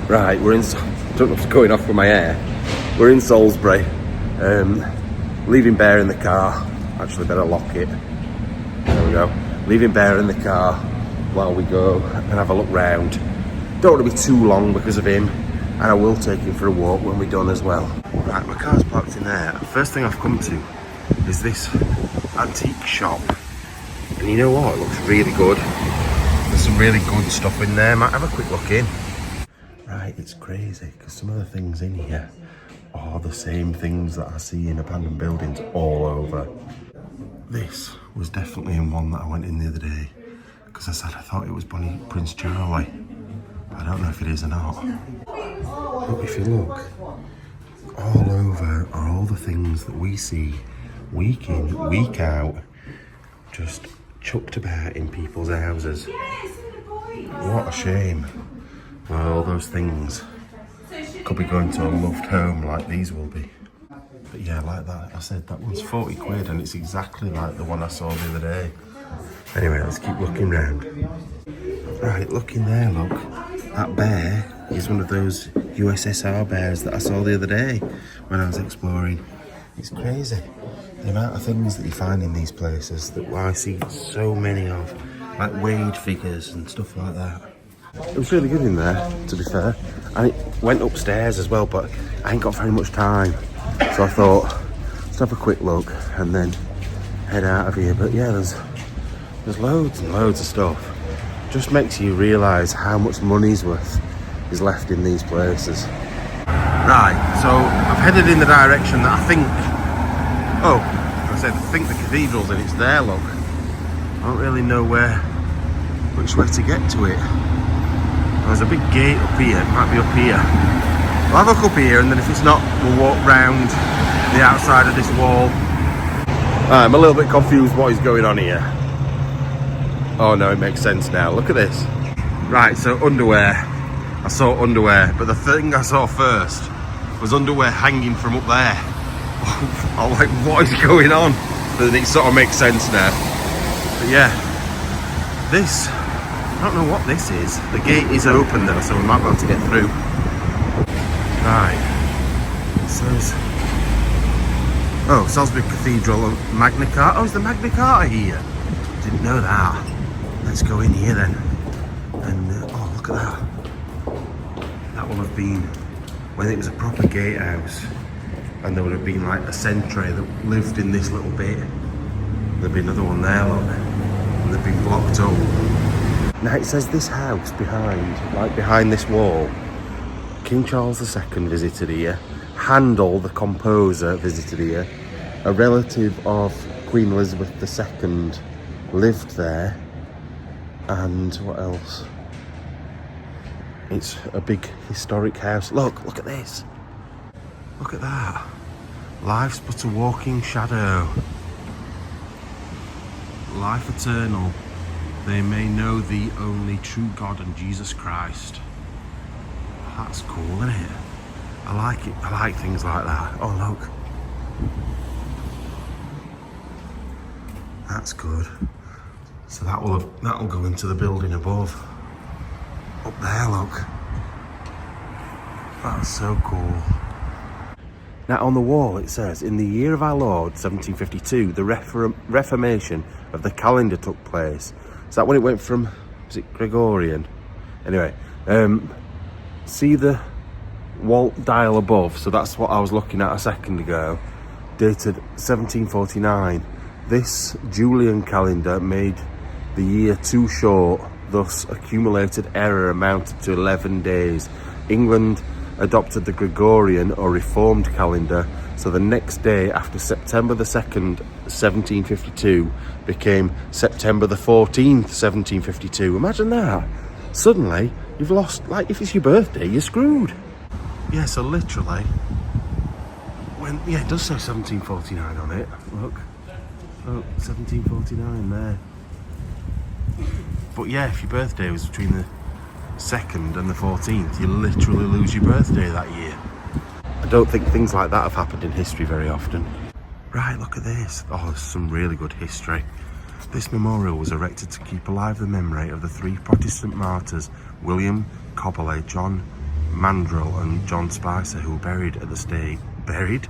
Right, we're in, don't know what's going off with my hair. We're in Salisbury, leaving Bear in the car. Actually better lock it. There we go. Leaving Bear in the car while we go and have a look round. Don't want to be too long because of him, and I will take him for a walk when we're done as well. Right, my car's parked in there. First thing I've come to is this antique shop. And you know what? It looks really good. There's some really good stuff in there. Might have a quick look in. Right, it's crazy because some of the things in here are the same things that I see in abandoned buildings all over. This was definitely in one that I went in the other day because I said I thought it was Bonnie Prince Charlie. I don't know if it is or not. But if you look, all over are all the things that we see week in, week out, just chucked about in people's houses. What a shame. Well, all those things could be going to a loved home like these will be. But yeah, like that, I said that one's 40 quid and it's exactly like the one I saw the other day. Anyway, let's keep looking round. Right, look in there, look. That bear is one of those USSR bears that I saw the other day when I was exploring. It's crazy. The amount of things that you find in these places that I see so many of, like Wade figures and stuff like that. It was really good in there, to be fair. I went upstairs as well, but I ain't got very much time. So I thought, let's have a quick look and then head out of here. But yeah, there's loads and loads of stuff. Just makes you realise how much money's worth is left in these places. Right, so I've headed in the direction that I think, I think the cathedral's and it's there, look. I don't really know which way to get to it. There's a big gate up here, it might be up here. I'll have a look up here and then if it's not, we'll walk round the outside of this wall. I'm a little bit confused what is going on here. Oh no, it makes sense now, look at this. Right, so underwear. I saw underwear, but the thing I saw first was underwear hanging from up there. I'm like, what is going on? But then it sort of makes sense now. But yeah, this, I don't know what this is. The gate is open though, so we might be able to get through. Right, it says, Salisbury Cathedral and Magna Carta. Oh, is the Magna Carta here? Didn't know that. Let's go in here then. And, oh, look at that. That will have been when it was a proper gatehouse. And there would have been like a sentry that lived in this little bit. There'd be another one there, look. And they've been blocked up. Now it says this house behind this wall, King Charles II visited here, Handel the composer visited here, a relative of Queen Elizabeth II lived there, and what else? It's a big historic house. Look at this. Look at that. Life's but a walking shadow. Life eternal. They may know the only true God and Jesus Christ. That's cool, isn't it? I like it. I like things like that. Oh, look. That's good. So that'll go into the building above. Up there, look. That's so cool. Now on the wall it says, in the year of our Lord, 1752, the Reformation of the calendar took place. Is that when it went from, was it Gregorian? Anyway, see the wall dial above, so that's what I was looking at a second ago, dated 1749. This Julian calendar made the year too short, thus accumulated error amounted to 11 days. England adopted the Gregorian or Reformed calendar, so the next day after September the 2nd, 1752 became September the 14th, 1752. Imagine that. Suddenly, you've lost, like if it's your birthday, you're screwed. Yeah, so literally, it does say 1749 on it, look. Oh, 1749 there. But yeah, if your birthday was between the 2nd and the 14th, you literally lose your birthday that year. I don't think things like that have happened in history very often. Right, look at this. Oh, there's some really good history. This memorial was erected to keep alive the memory of the three Protestant martyrs, William, Cobbler, John Mandrel and John Spicer, who were buried at the stake. Buried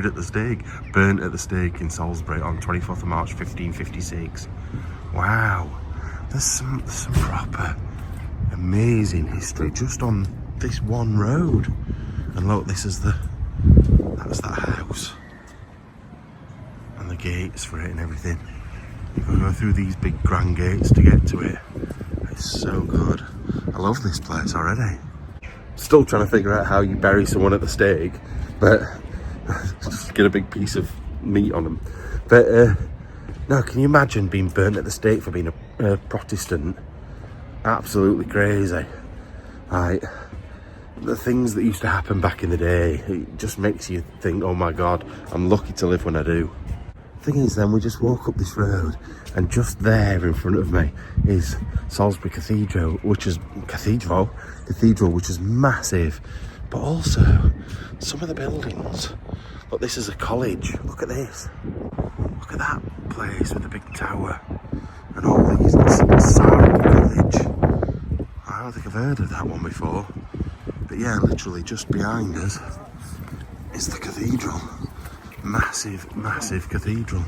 at the stake? Burnt at the stake in Salisbury on 24th of March 1556. Wow. There's some proper amazing history just on this one road. And look, that's that house. And the gates for it and everything. You've got to go through these big grand gates to get to it. It's so good. I love this place already. Still trying to figure out how you bury someone at the stake, but just get a big piece of meat on them. But no, can you imagine being burnt at the stake for being a Protestant? Absolutely crazy. Like, the things that used to happen back in the day, it just makes you think, oh my God, I'm lucky to live when I do. Thing is, then we just walk up this road, and just there in front of me is Salisbury Cathedral, which is massive, but also some of the buildings. Look, this is a college. Look at this. Look at that place with the big tower and all these. Sarum College. I don't think I've heard of that one before, but yeah, literally just behind us is the cathedral. Massive cathedral.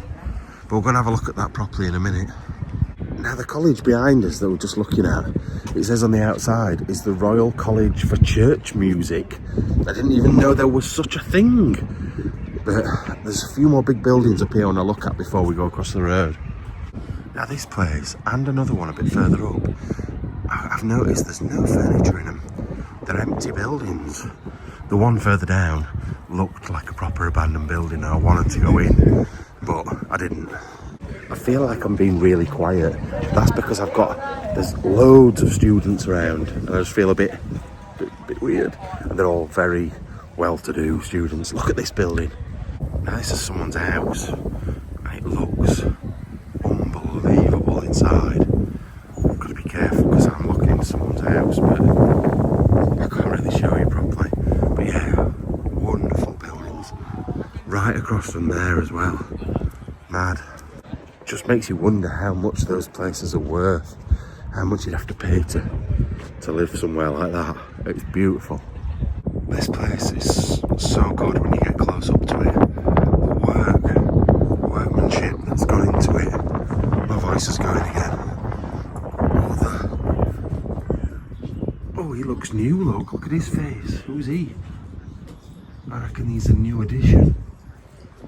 But we're going to have a look at that properly in a minute. Now, the college behind us that we're just looking at, it says on the outside, is the Royal College for Church Music. I didn't even know there was such a thing. But there's a few more big buildings up here I want to look at before we go across the road. Now, this place and another one a bit further up, I've noticed there's no furniture in them. They're empty buildings. The one further down looked like a proper abandoned building and I wanted to go in, but I didn't. I feel like I'm being really quiet. That's because there's loads of students around and I just feel a bit weird. And they're all very well-to-do students. Look at this building. Now, this is someone's house and it looks unbelievable inside. I've got to be careful because I'm looking into someone's house, but I can't really show you properly. But yeah, wonderful buildings. Right across from there as well. Mad. Just makes you wonder how much those places are worth. How much you'd have to pay to live somewhere like that. It's beautiful. This place is so good when you get close up to it. The workmanship that's gone into it. My voice is going again. Oh, he looks new, look at his face. Who's he? I reckon he's a new addition.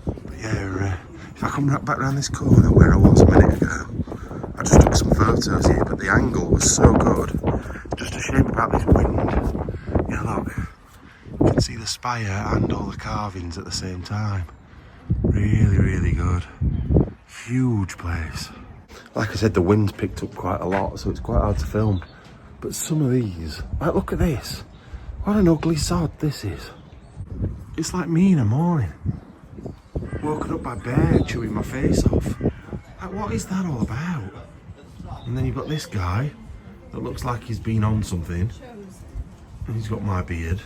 But yeah, if I come back round this corner where I was a minute ago, I just took some photos here, but the angle was so good. Just a shame about this wind. Yeah, look, you can see the spire and all the carvings at the same time. Really good. Huge place. Like I said, the wind's picked up quite a lot, so it's quite hard to film. But some of these, like, look at this. What an ugly sod this is. It's like me in the morning. Woken up by a bear chewing my face off. Like, what is that all about? And then you've got this guy that looks like he's been on something. And he's got my beard.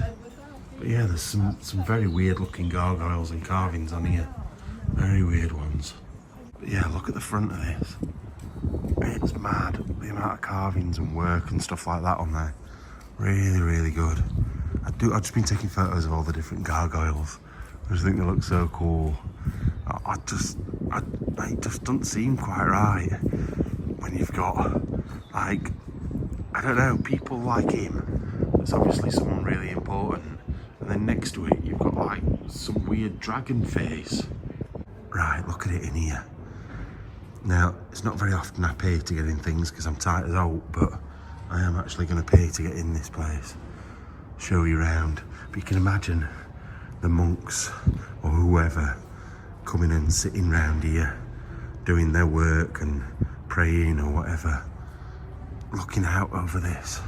But yeah, there's some very weird looking gargoyles and carvings on here. Very weird ones. But yeah, look at the front of this. It's mad, the amount of carvings and work and stuff like that on there. Really good. I've just been taking photos of all the different gargoyles. I just think they look so cool. It just doesn't seem quite right when you've got, like, I don't know, people like him. It's obviously someone really important. And then next to it, you've got like some weird dragon face. Right, look at it in here. Now, it's not very often I pay to get in things because I'm tight as out, but I am actually going to pay to get in this place. Show you around. But you can imagine the monks or whoever coming and sitting round here doing their work and praying or whatever, looking out over this.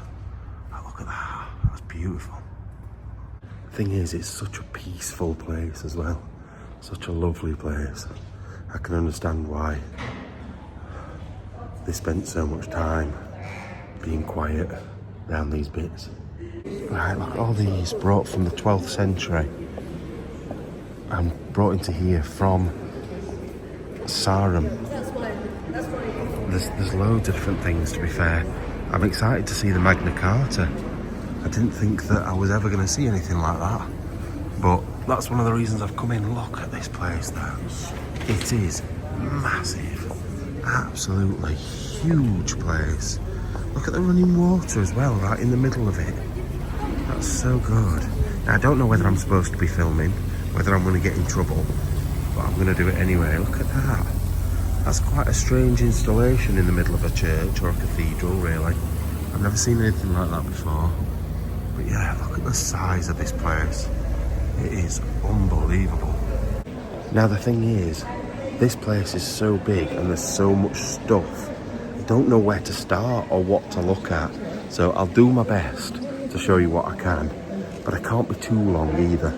Oh, look at that. That's beautiful. The thing is, it's such a peaceful place as well. Such a lovely place. I can understand why they spent so much time being quiet around these bits. Right, look at all these brought from the 12th century and brought into here from Sarum. There's loads of different things, to be fair. I'm excited to see the Magna Carta I didn't think that I was ever going to see anything like that. But that's one of the reasons I've come in. Look at this place though. It is massive. Absolutely huge place. Look at the running water as well, right in the middle of it. That's so good. Now, I don't know whether I'm supposed to be filming, whether I'm going to get in trouble, but I'm going to do it anyway. Look at that. That's quite a strange installation in the middle of a church or a cathedral, really. I've never seen anything like that before. But yeah, look at the size of this place. It is unbelievable. Now the thing is, this place is so big and there's so much stuff. I don't know where to start or what to look at. So I'll do my best to show you what I can, but I can't be too long either.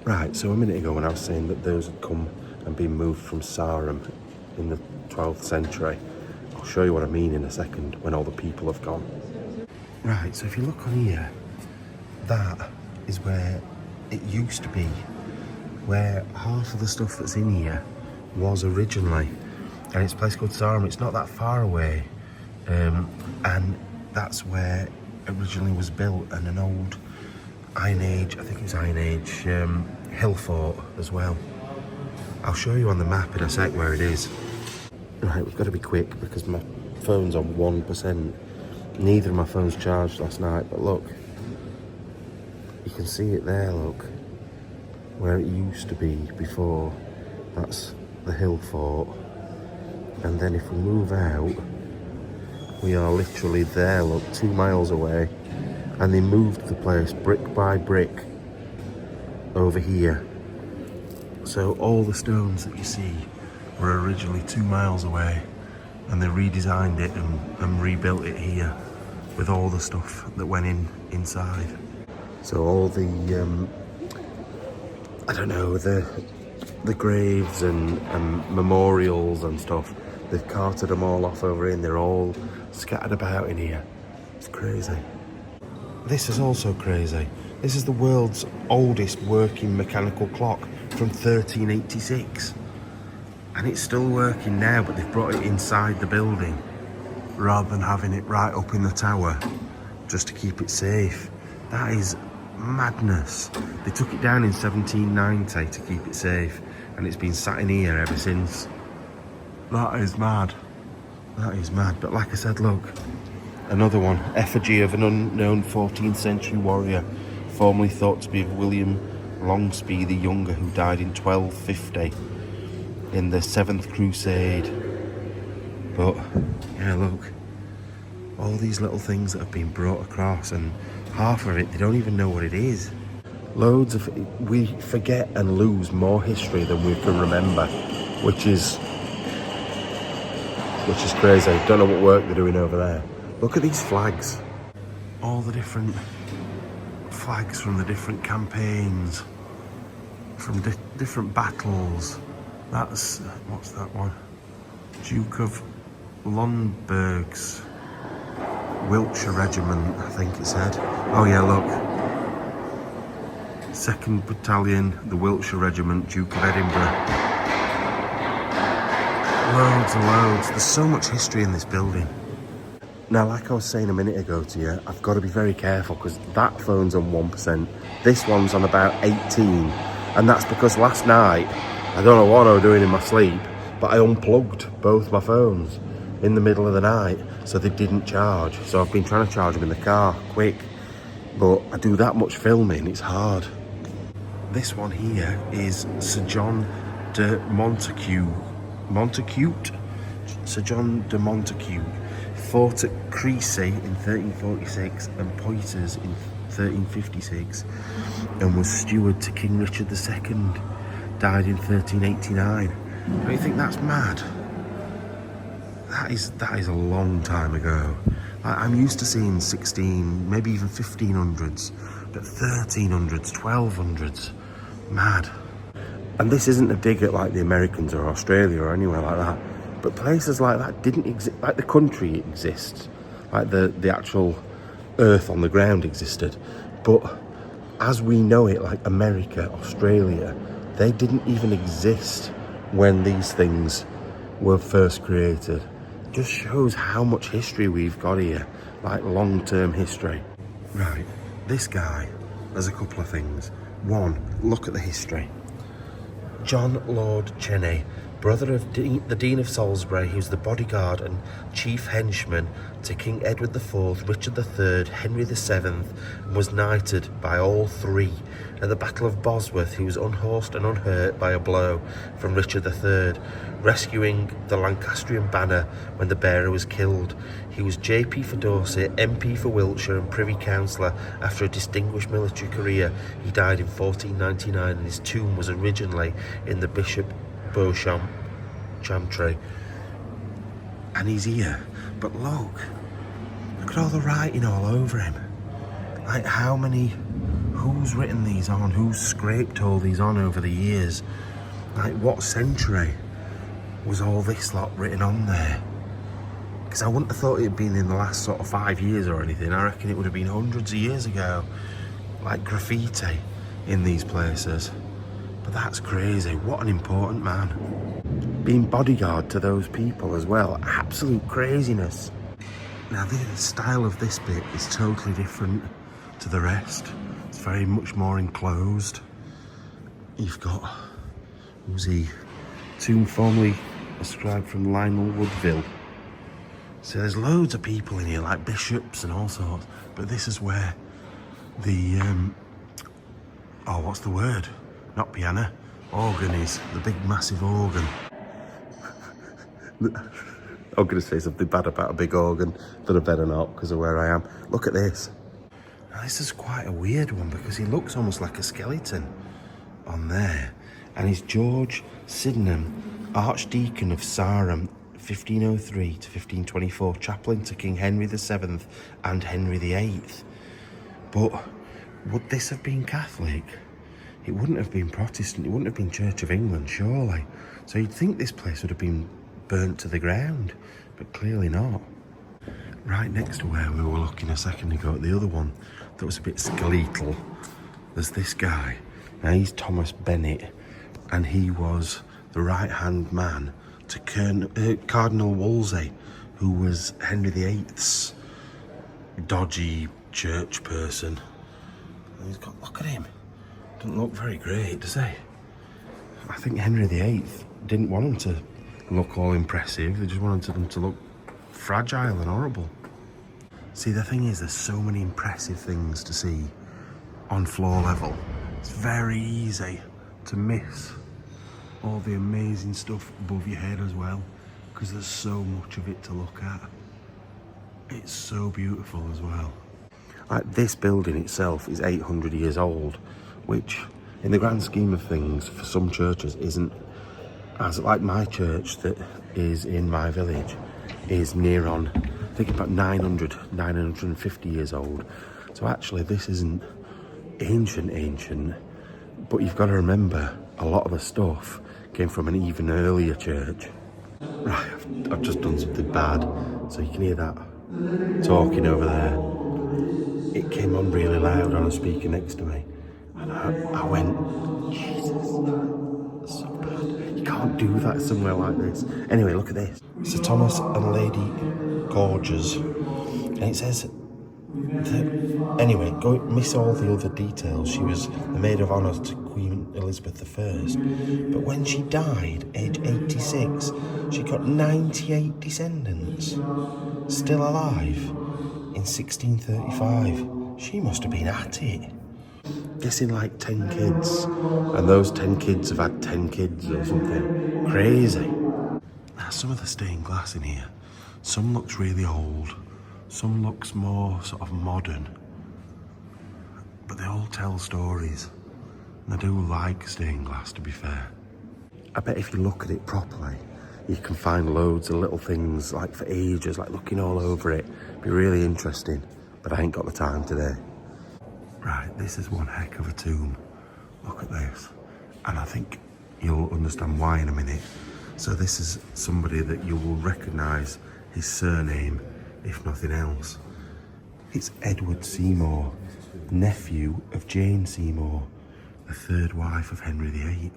Right, so a minute ago when I was saying that those had come and been moved from Sarum in the 12th century, I'll show you what I mean in a second when all the people have gone. Right, so if you look on here, that is where it used to be, where half of the stuff that's in here was originally, and it's a place called Sarum. It's not that far away, and that's where originally was built, and an old Iron Age, I think it was Iron Age, hill fort as well. I'll show you on the map in a sec where it is. Right, we've got to be quick because my phone's on 1%. Neither of my phones charged last night, but look, you can see it there, look, where it used to be before. That's the hill fort. And then if we move out, we are literally there, look, 2 miles away. And they moved the place brick by brick over here. So all the stones that you see were originally 2 miles away, and they redesigned it and rebuilt it here with all the stuff that went inside. So all the, I don't know, the graves and memorials and stuff, they've carted them all off over in. They're all scattered about in here. It's crazy. This is also crazy. This is the world's oldest working mechanical clock from 1386. And it's still working now, but they've brought it inside the building rather than having it right up in the tower just to keep it safe. That is madness. They took it down in 1790 to keep it safe, and it's been sat in here ever since. That is mad. That is mad. But like I said, look, another one, effigy of an unknown 14th century warrior, formerly thought to be of William Longspeed the Younger, who died in 1250 in the 7th Crusade. But yeah, look, all these little things that have been brought across, and half of it they don't even know what it is. Loads of we forget and lose more history than we can remember, which is crazy. Don't know what work they're doing over there. Look at these flags. All the different flags from the different campaigns, from different battles. That's, what's that one? Duke of Lundberg's Wiltshire Regiment, I think it said. Oh yeah, look. 2nd Battalion, the Wiltshire Regiment, Duke of Edinburgh. Loads and loads. There's so much history in this building. Now, like I was saying a minute ago to you, I've got to be very careful because that phone's on 1%. This one's on about 18. And that's because last night, I don't know what I was doing in my sleep, but I unplugged both my phones in the middle of the night, so they didn't charge. So I've been trying to charge them in the car, quick. But I do that much filming, it's hard. This one here is Sir John de Montacute. Sir John de Montacute fought at Crecy in 1346 and Poitiers in 1356 and was steward to King Richard II. Died in 1389. Don't you think that's mad? That is a long time ago. I'm used to seeing 16, maybe even 1500s, but 1300s, 1200s, mad. And this isn't a dig at like the Americans or Australia or anywhere like that, but places like that didn't exist. Like the country exists, like the actual earth on the ground existed, but as we know it, like America, Australia, they didn't even exist when these things were first created. Just shows how much history we've got here, like long-term history. Right, this guy, there's a couple of things. One, look at the history. John Lord Cheney, brother of the Dean of Salisbury, he was the bodyguard and chief henchman to King Edward IV, Richard III, Henry VII, and was knighted by all three. At the Battle of Bosworth, he was unhorsed and unhurt by a blow from Richard III, rescuing the Lancastrian banner when the bearer was killed. He was JP for Dorset, MP for Wiltshire and Privy Councillor after a distinguished military career. He died in 1499 and his tomb was originally in the Bishop Beauchamp Chantry. And he's here. But look at all the writing all over him. Like who's written these on? Who's scraped all these on over the years? Like what century was all this lot written on there? Because I wouldn't have thought it had been in the last sort of 5 years or anything. I reckon it would have been hundreds of years ago. Like graffiti in these places. But that's crazy. What an important man. Being bodyguard to those people as well. Absolute craziness. Now the style of this bit is totally different to the rest. It's very much more enclosed. You've got, who's he? Tomb formerly ascribed from Lionel Woodville. So there's loads of people in here, like bishops and all sorts. But this is where the, what's the word? Not piano, organ is. The big massive organ. I'm going to say something bad about a big organ, but I better not because of where I am. Look at this. Now, this is quite a weird one because he looks almost like a skeleton on there. And he's George Sydenham, Archdeacon of Sarum, 1503 to 1524, chaplain to King Henry VII and Henry VIII. But would this have been Catholic? It wouldn't have been Protestant, it wouldn't have been Church of England, surely. So you'd think this place would have been burnt to the ground, but clearly not. Right next to where we were looking a second ago at the other one that was a bit skeletal, there's this guy. Now he's Thomas Bennet, and he was the right-hand man to Cardinal Wolsey, who was Henry VIII's dodgy church person. And he's got, look at him. Doesn't look very great, does he? I think Henry VIII didn't want him to look all impressive. They just wanted him to look fragile and horrible. See, the thing is, there's so many impressive things to see on floor level. It's very easy to miss all the amazing stuff above your head as well, because there's so much of it to look at. It's so beautiful as well. Like, this building itself is 800 years old, which in the grand scheme of things for some churches isn't, as like my church that is in my village is near on, I think about 950 years old. So actually this isn't ancient, but you've got to remember a lot of the stuff came from an even earlier church. Right, I've just done something bad, so you can hear that talking over there. It came on really loud on a speaker next to me, and I went, Jesus, so bad. You can't do that somewhere like this. Anyway, look at this. Sir Thomas and Lady Gorges, and it says that, anyway, go miss all the other details. She was the maid of honour to Queen Elizabeth I, but when she died, age 86, she got 98 descendants still alive in 1635. She must have been at it. Guessing like 10 kids, and those 10 kids have had 10 kids or something. Crazy. Now, some of the stained glass in here, some looks really old, some looks more sort of modern, but they all tell stories. And I do like stained glass, to be fair. I bet if you look at it properly, you can find loads of little things like for ages, like looking all over it. Be really interesting, but I ain't got the time today. Right, this is one heck of a tomb. Look at this. And I think you'll understand why in a minute. So this is somebody that you will recognise his surname, if nothing else. It's Edward Seymour, nephew of Jane Seymour, the third wife of Henry VIII.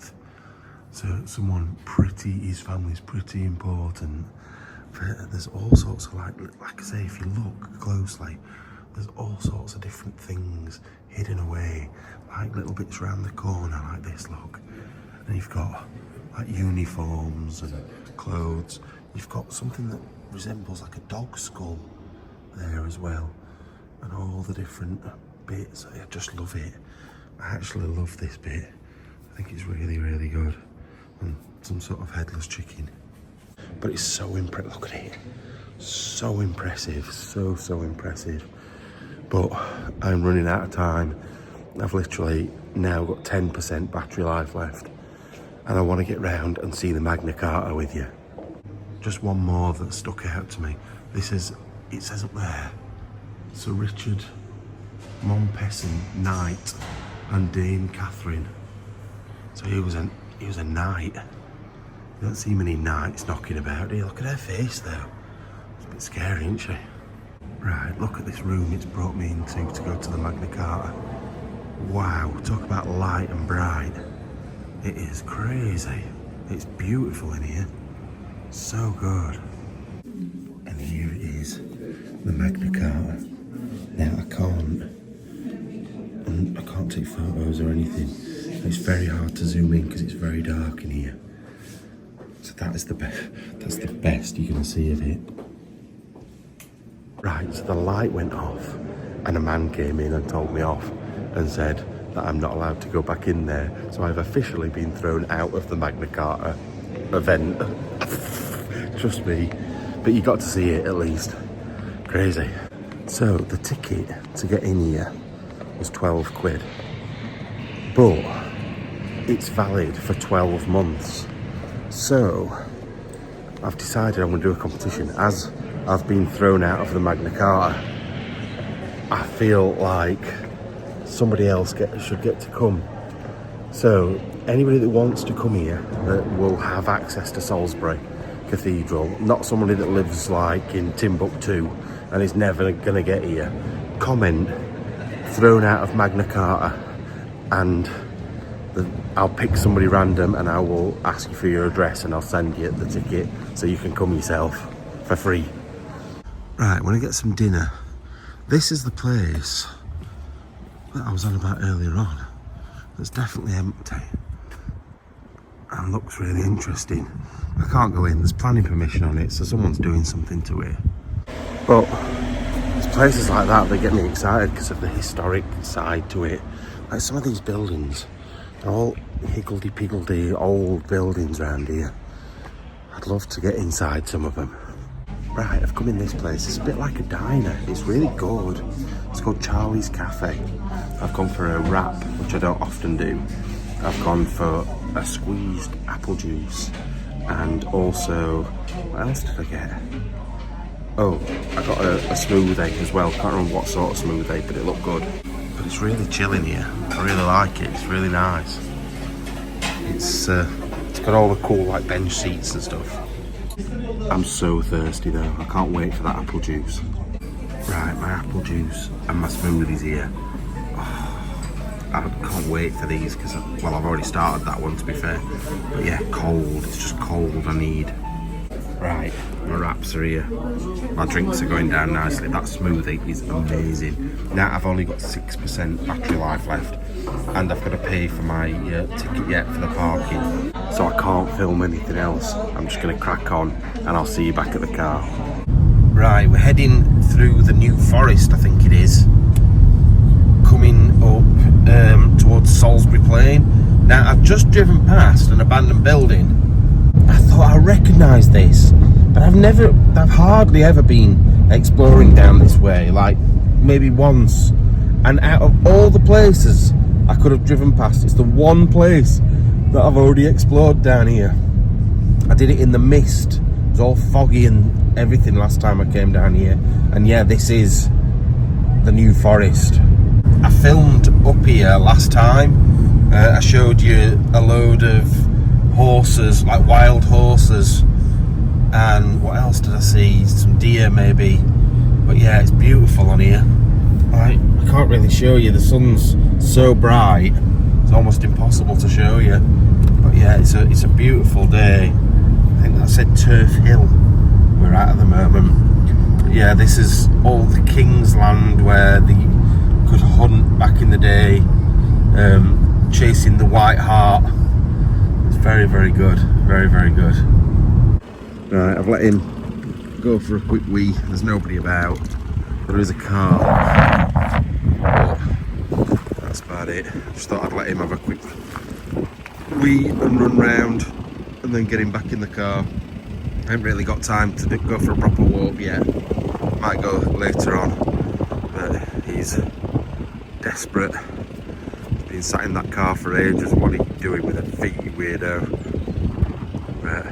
So someone pretty, his family's pretty important. There's all sorts of like I say, if you look closely, there's all sorts of different things hidden away, like little bits around the corner, like this, look. And you've got like uniforms and clothes. You've got something that resembles like a dog skull there as well. And all the different bits. I just love it. I actually love this bit. I think it's really, really good. And some sort of headless chicken. But it's so impressive. Look at it. So impressive. So impressive. But I'm running out of time. I've literally now got 10% battery life left. And I want to get round and see the Magna Carta with you. Just one more that stuck out to me. This is, it says up there, Sir Richard Mompesson, Knight, and Dame Catherine. So he was a knight. You don't see many knights knocking about, do you? Look at her face though. It's a bit scary, isn't she? Right, look at this room it's brought me into to go to the Magna Carta. Wow, talk about light and bright. It is crazy. It's beautiful in here. So good. And here it is, the Magna Carta. Now I can't take photos or anything. It's very hard to zoom in because it's very dark in here. So that's the best you can see of it. Right, so the light went off and a man came in and told me off and said that I'm not allowed to go back in there. So I've officially been thrown out of the Magna Carta event. Trust me, but you got to see it at least. Crazy. So the ticket to get in here was 12 quid, but it's valid for 12 months. So I've decided I'm going to do a competition. As I've been thrown out of the Magna Carta, I feel like somebody else should get to come. So anybody that wants to come here that will have access to Salisbury Cathedral, not somebody that lives like in Timbuktu and is never going to get here, comment thrown out of Magna Carta and I'll pick somebody random and I will ask you for your address and I'll send you the ticket so you can come yourself for free. Right, when I get some dinner, this is the place that I was on about earlier on. It's definitely empty and looks really interesting. I can't go in, there's planning permission on it, so someone's doing something to it. But it's places like that that get me excited because of the historic side to it. Like some of these buildings are all higgledy-piggledy old buildings around here. I'd love to get inside some of them. Right, I've come in this place. It's a bit like a diner. It's really good. It's called Charlie's Cafe. I've gone for a wrap, which I don't often do. I've gone for a squeezed apple juice and also, what else did I get? Oh, I got a smoothie as well. Can't remember what sort of smoothie, but it looked good. But it's really chill in here. I really like it. It's really nice. It's got all the cool like bench seats and stuff. I'm so thirsty though. I can't wait for that apple juice. Right, my apple juice and my smoothies here. Oh, I can't wait for these because, well, I've already started that one to be fair. But yeah, cold. It's just cold I need. Right, my wraps are here. My drinks are going down nicely. That smoothie is amazing. Now I've only got 6% battery life left and I've got to pay for my ticket yet for the parking. So I can't film anything else. I'm just going to crack on and I'll see you back at the car. Right, we're heading through the New Forest, I think it is. Coming up towards Salisbury Plain. Now I've just driven past an abandoned building. I thought I recognised this, but I've hardly ever been exploring down this way, like maybe once. And out of all the places I could have driven past, it's the one place that I've already explored down here. I did it in the mist. It was all foggy and everything last time I came down here. And yeah, this is the New Forest. I filmed up here last time. I showed you a load of horses, like wild horses, and what else did I see? Some deer maybe. But yeah, it's beautiful on here. I can't really show you, the sun's so bright it's almost impossible to show you. But yeah, it's a beautiful day. I think that said Turf Hill we're at the moment. But yeah, this is all the King's Land where the could hunt back in the day, chasing the white hart. It's very, very good. Very, very good. Right, I've let him go for a quick wee. There's nobody about. There is a car. But that's about it. Just thought I'd let him have a quick wee and run round and then get him back in the car. I haven't really got time to go for a proper walk yet. Might go later on, but he's desperate. He's been sat in that car for ages. What are you doing with a feet, you weirdo? But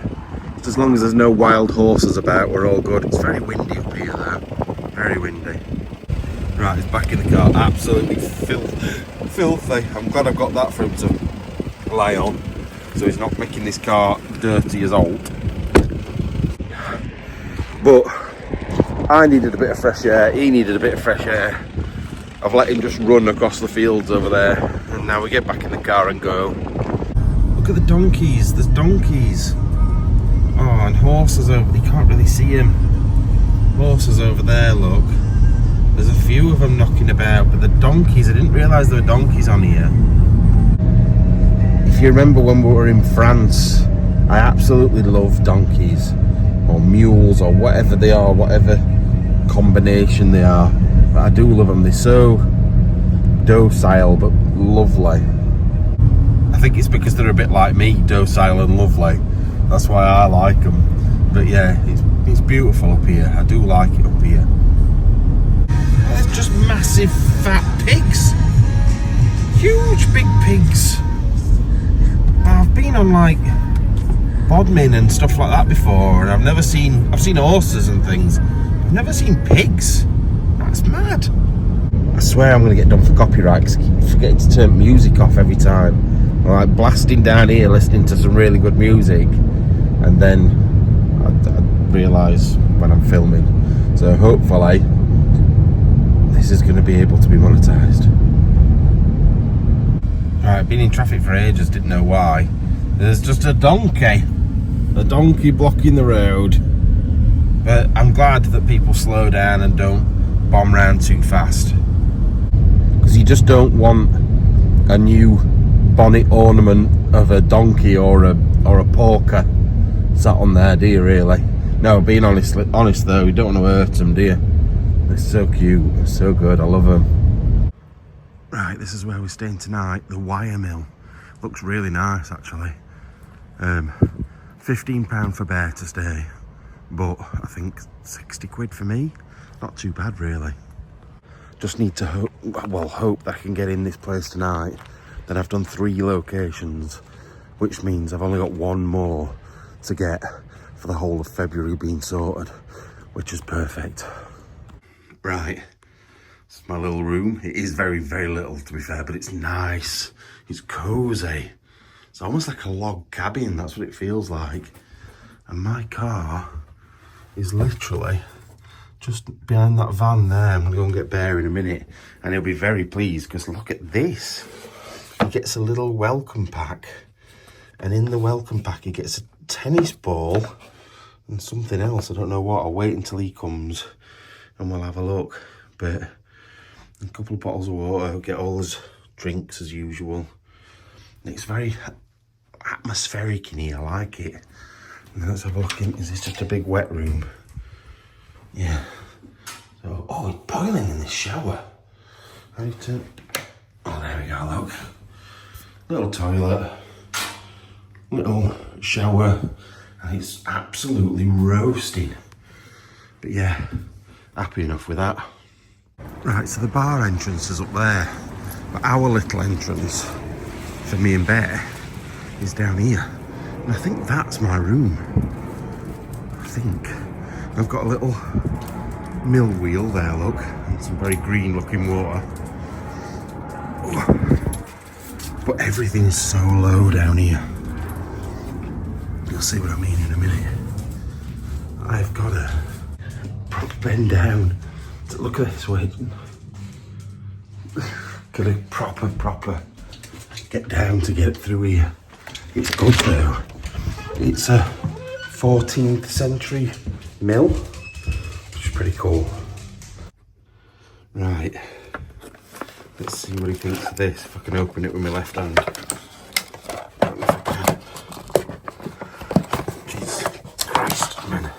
as long as there's no wild horses about, we're all good. It's very windy up here though, very windy. Right, he's back in the car, absolutely filthy. I'm glad I've got that for him to lie on, so he's not making this car dirty as old. But I needed a bit of fresh air, he needed a bit of fresh air. I've let him just run across the fields over there, and now we get back in the car and go. Look at the donkeys, there's donkeys. Oh, and horses over, you can't really see him. Horses over there, look. There's a few of them knocking about, but the donkeys, I didn't realise there were donkeys on here. If you remember when we were in France, I absolutely love donkeys, or mules, or whatever they are, whatever combination they are. But I do love them, they're so docile but lovely. I think it's because they're a bit like me, docile and lovely. That's why I like them. But yeah, it's beautiful up here. I do like it up here. There's just massive fat pigs. Huge big pigs. I've been on like Bodmin and stuff like that before, and I've seen horses and things. I've never seen pigs. That's mad. I swear I'm going to get done for copyright because I keep forgetting to turn music off every time. I'm like blasting down here listening to some really good music, and then I realise when I'm filming. So hopefully this is going to be able to be monetised. Alright, been in traffic for ages, didn't know why. There's just a donkey blocking the road. But I'm glad that people slow down and don't bomb round too fast. Because you just don't want a new bonnet ornament of a donkey or a porker sat on there, do you really? No, being honest though, you don't want to hurt them, do you? They're so cute, they're so good, I love them. Right, this is where we're staying tonight, the Wire Mill. Looks really nice actually. £15 for Bear to stay, but I think 60 quid for me. Not too bad really. Just need to hope that I can get in this place tonight. Then I've done 3 locations, which means I've only got one more to get for the whole of February being sorted, which is perfect. Right, it's my little room. It is very, very little to be fair, but it's nice. It's cozy. It's almost like a log cabin, that's what it feels like. And my car is literally just behind that van there. I'm gonna go and get Bear in a minute, and he'll be very pleased because look at this. He gets a little welcome pack, and in the welcome pack he gets a tennis ball and something else. I don't know what. I'll wait until he comes and we'll have a look. But a couple of bottles of water, get all his drinks as usual. And it's very atmospheric in here, I like it. And let's have a look in. Is this just a big wet room? Yeah. So, oh, it's boiling in this shower. I need to, oh, there we go, look. Little toilet, little shower, and it's absolutely roasting. But yeah, happy enough with that. Right, so the bar entrance is up there, but our little entrance for me and Bear is down here. And I think that's my room. I think. I've got a little mill wheel there, look, and some very green looking water. But everything is so low down here. You'll see what I mean in a minute. I've got to proper bend down. Look at this, wait. Got to proper get down to get it through here. It's good though. It's a 14th century mill, which is pretty cool. Right, Let's see what he thinks of this, if I can open it with my left hand. Jesus Christ, man.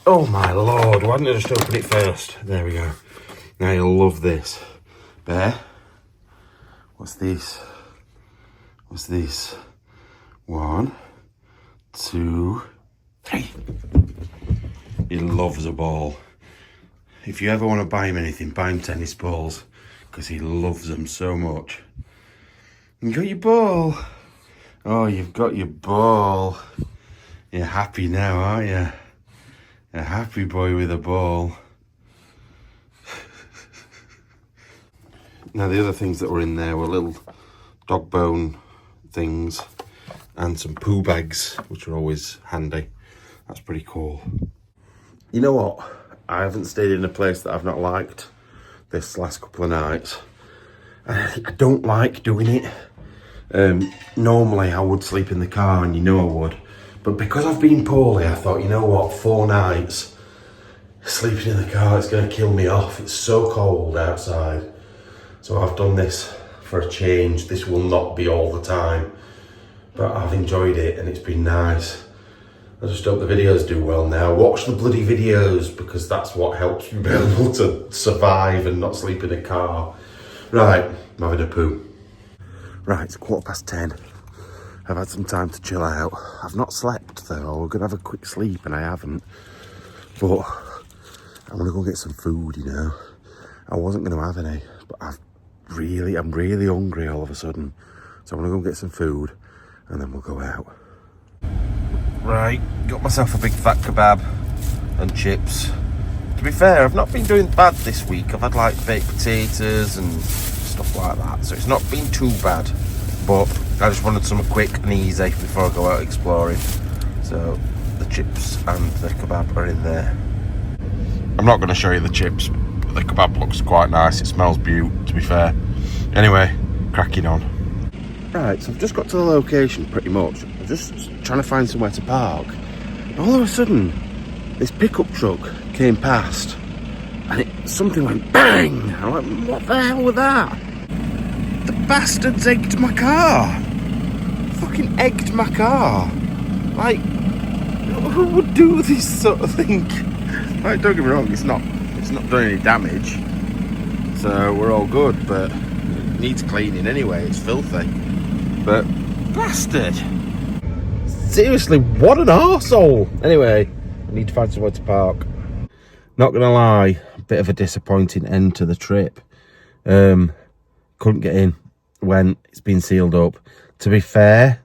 Oh my lord, why didn't I just open it first? There we go. Now you'll love this. Bear, what's this? What's this? 1, 2, 3. He loves a ball. If you ever want to buy him anything, buy him tennis balls, because he loves them so much. You got your ball. Oh, you've got your ball. You're happy now, aren't you? A happy boy with a ball. Now the other things that were in there were little dog bone things and some poo bags, which are always handy. That's pretty cool. You know what? I haven't stayed in a place that I've not liked this last couple of nights. I don't like doing it. Normally I would sleep in the car, and you know I would. But because I've been poorly, I thought, you know what, 4 nights sleeping in the car, it's going to kill me off. It's so cold outside. So I've done this for a change. This will not be all the time. But I've enjoyed it and it's been nice. I just hope the videos do well now. Watch the bloody videos, because that's what helps you be able to survive and not sleep in a car. Right, I'm having a poo. Right, it's 10:15. I've had some time to chill out. I've not slept though. We're gonna have a quick sleep and I haven't. But I'm gonna go get some food, you know. I wasn't gonna have any, but I'm really hungry all of a sudden. So I'm gonna go get some food and then we'll go out. Right, got myself a big fat kebab and chips. To be fair, I've not been doing bad this week. I've had like baked potatoes and stuff like that, so it's not been too bad. But I just wanted something quick and easy before I go out exploring. So the chips and the kebab are in there. I'm not going to show you the chips, but the kebab looks quite nice. It smells beaut, to be fair. Anyway, cracking on. Right, so I've just got to the location pretty much. I'm just trying to find somewhere to park. And all of a sudden, this pickup truck came past and something went bang! I'm like, what the hell was that? The bastards egged my car. Fucking egged my car. Like, who would do this sort of thing? Like, don't get me wrong, it's not done any damage. So we're all good, but it needs cleaning anyway, it's filthy. But, bastard! Seriously, what an arsehole! Anyway, I need to find somewhere to park. Not gonna lie, a bit of a disappointing end to the trip. Couldn't get in when it's been sealed up. To be fair,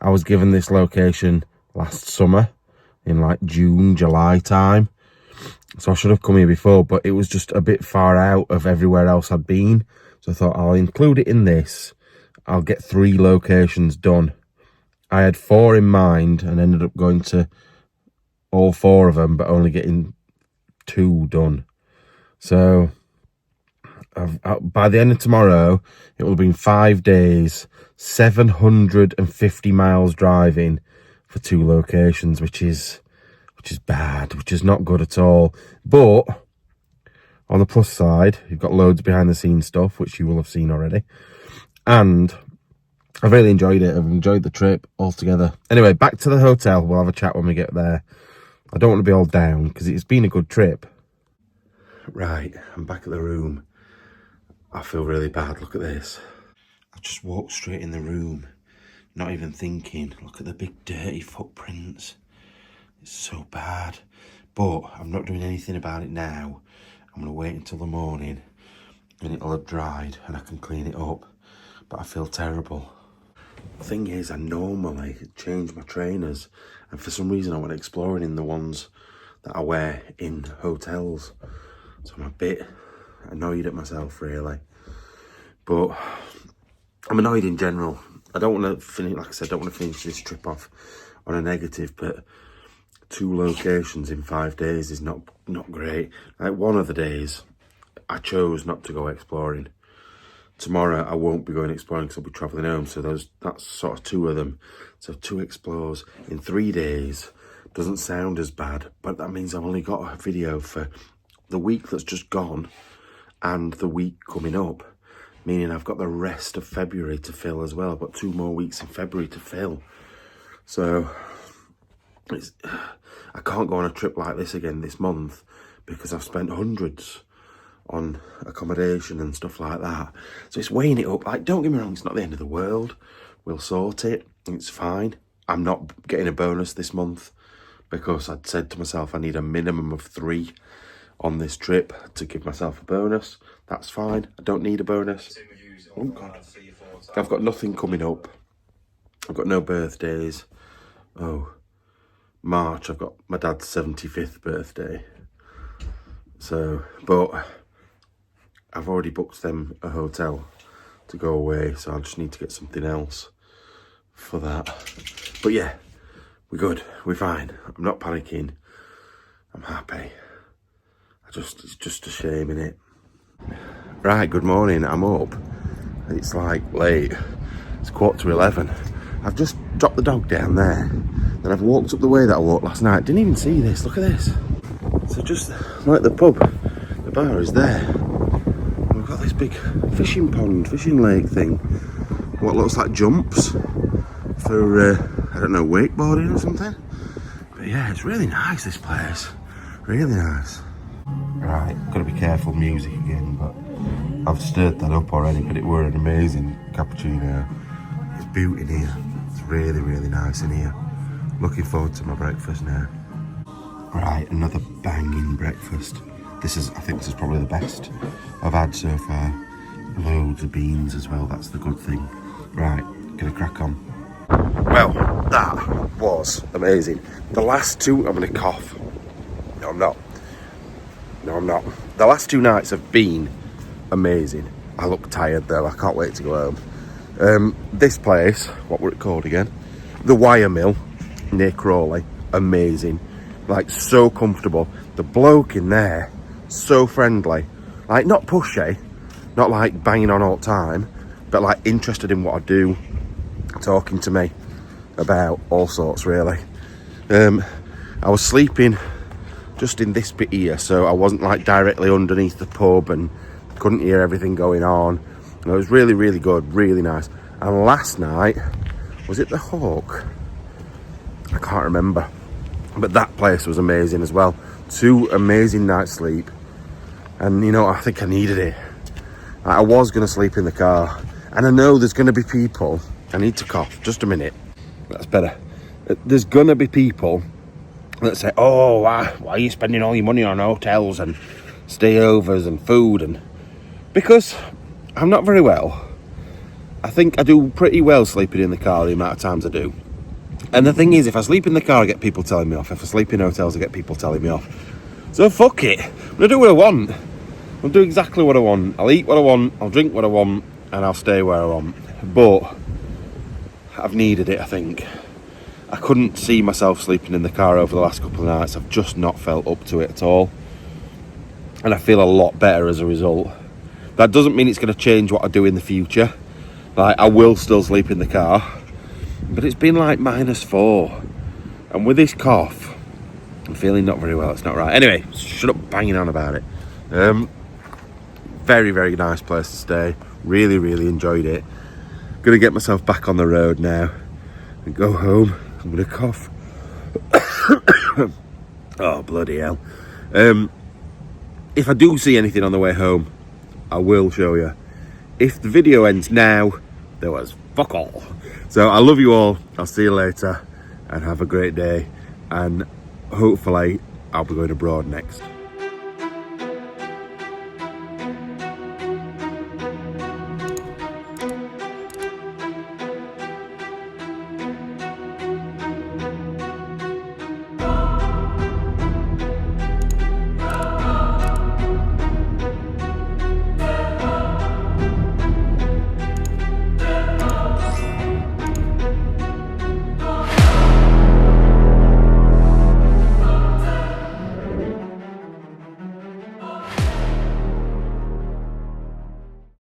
I was given this location last summer in like June, July time. So I should have come here before, but it was just a bit far out of everywhere else I'd been. So I thought I'll include it in this. I'll get 3 locations done. I had 4 in mind and ended up going to all 4 of them, but only getting 2 done. So by the end of tomorrow, it will have been 5 days, 750 miles driving for 2 locations, which is bad, which is not good at all. But on the plus side, you've got loads behind the scenes stuff, which you will have seen already. And I've really enjoyed it. I've enjoyed the trip altogether. Anyway, back to the hotel. We'll have a chat when we get there. I don't want to be all down because it's been a good trip. Right, I'm back at the room. I feel really bad. Look at this. I just walked straight in the room, not even thinking. Look at the big dirty footprints. It's so bad. But I'm not doing anything about it now. I'm going to wait until the morning and it'll have dried and I can clean it up. But I feel terrible. The thing is, I normally change my trainers, and for some reason I went exploring in the ones that I wear in hotels. So I'm a bit annoyed at myself, really. But I'm annoyed in general. I don't want to finish, like I said, I don't want to finish this trip off on a negative, but 2 locations in 5 days is not great. Like, one of the days, I chose not to go exploring. Tomorrow I won't be going exploring because I'll be travelling home, so that's sort of 2 of them. So 2 explores in 3 days doesn't sound as bad, but that means I've only got a video for the week that's just gone and the week coming up, meaning I've got the rest of February to fill as well. I've got 2 more weeks in February to fill. So I can't go on a trip like this again this month because I've spent hundreds on accommodation and stuff like that. So it's weighing it up. Like, don't get me wrong, it's not the end of the world. We'll sort it. It's fine. I'm not getting a bonus this month because I'd said to myself I need a minimum of 3 on this trip to give myself a bonus. That's fine. I don't need a bonus. Oh God. I've got nothing coming up. I've got no birthdays. Oh, March, I've got my dad's 75th birthday. So, but I've already booked them a hotel to go away, so I just need to get something else for that. But yeah, we're good, we're fine. I'm not panicking. I'm happy. It's just a shame, innit? Right, good morning, I'm up. It's like late. It's 11:15. I've just dropped the dog down there. Then I've walked up the way that I walked last night. Didn't even see this, look at this. So just like the pub, the bar is there. We've got this big fishing pond, fishing lake thing. What looks like jumps for, I don't know, wakeboarding or something. But yeah, it's really nice, this place. Really nice. Right, got to be careful, music again, but I've stirred that up already, but it were an amazing cappuccino. It's beauty in here. It's really, really nice in here. Looking forward to my breakfast now. Right, another banging breakfast. I think this is probably the best I've had so far. Loads of beans as well, that's the good thing. Right, gonna crack on. Well, that was amazing. The last 2, I'm gonna cough. No, I'm not. The last 2 nights have been amazing. I look tired though, I can't wait to go home. This place, what were it called again? The Wire Mill, near Crawley. Amazing. Like, so comfortable. The bloke in there, so friendly. Like, not pushy, not like banging on all the time, but like interested in what I do, talking to me about all sorts, really. I was sleeping just in this bit here, so I wasn't like directly underneath the pub and couldn't hear everything going on. And it was really, really good, really nice. And last night, was it the Hawk? I can't remember. But that place was amazing as well. 2 amazing nights sleep. And you know, I think I needed it. I was going to sleep in the car. And I know there's going to be people. I need to cough, just a minute. That's better. There's going to be people that say, oh, why are you spending all your money on hotels and stayovers and food? And because I'm not very well. I think I do pretty well sleeping in the car the amount of times I do. And the thing is, if I sleep in the car, I get people telling me off. If I sleep in hotels, I get people telling me off. So fuck it. I'm gonna do what I want. I'll do exactly what I want. I'll eat what I want, I'll drink what I want, and I'll stay where I want. But I've needed it, I think. I couldn't see myself sleeping in the car over the last couple of nights. I've just not felt up to it at all. And I feel a lot better as a result. That doesn't mean it's going to change what I do in the future. Like, I will still sleep in the car. But it's been like -4. And with this cough, I'm feeling not very well. It's not right. Anyway, shut up banging on about it. Very, very nice place to stay. Really, really enjoyed it. Gonna get myself back on the road now and go home. I'm gonna cough. Oh, bloody hell. If I do see anything on the way home, I will show you. If the video ends now, there was fuck all. So I love you all. I'll see you later and have a great day. And hopefully I'll be going abroad next.